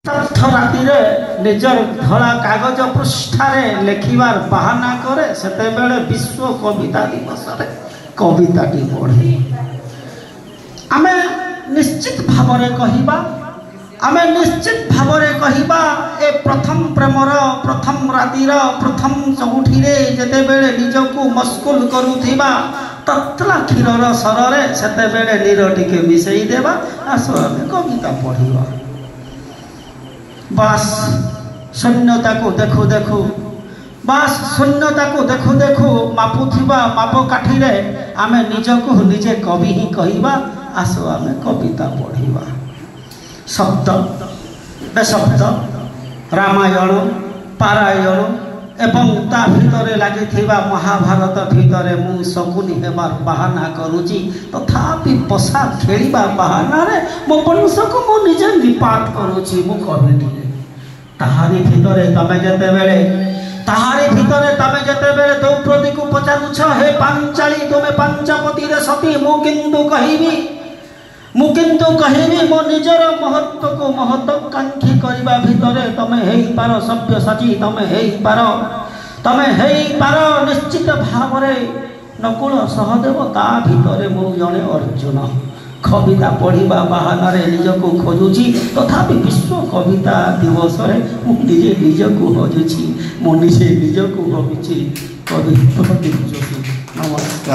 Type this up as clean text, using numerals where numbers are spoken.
राति निजर धला कागज पृष्ठारे लिखिबार बाहाना करे सेतेबेले विश्व कविता दिवस रे कविताटी पढ़े आमे निश्चित भावरे कहिबा आमे निश्चित भावरे कहिबा ए प्रथम प्रेमर प्रथम रातिर प्रथम चौठीरे जेतेबेले निजको मस्कुल करूथिबा ततला क्षीरर सररे सेतेबेले नीरटी के मिसई देबा आसो आमे कविता पढ़िबा बास शून्यता को देखो देखो बास शून्यता को देखो देखो मापुथिबा मापकाठी रे आमे निजको निजे कवि ही कहिबा आसो आमे कविता पढ़िबा शब्द बेशब्द रामायण पारायण एवं ता भितरे लागिथिबा महाभारत भितरे मु शकुनी हेबार बहाना करूची तथापि पसा खेलिबा बहाना रे मो वंशको मु निजे निपात करूची मु कविटी ताहारी भितरे तमे जते बेले द्रौपदी को पचारुछ हे पांचाली तुमे पंचपति रे सती मु किंतु कहिबी मो निजर महत्व को महत्वाकांक्षी करबा भितरे तमे हेई पारो सभ्य साची तमे हेई पारो निश्चित भावरे नकुल सहदेव ता भितरे मु जने अर्जुन कविता पढ़िबा बहाना रे निजको खोजुची तथापि विश्व कविता दिवस रे मु निजको खोजुची मु निजको होची कवि नमस्कार।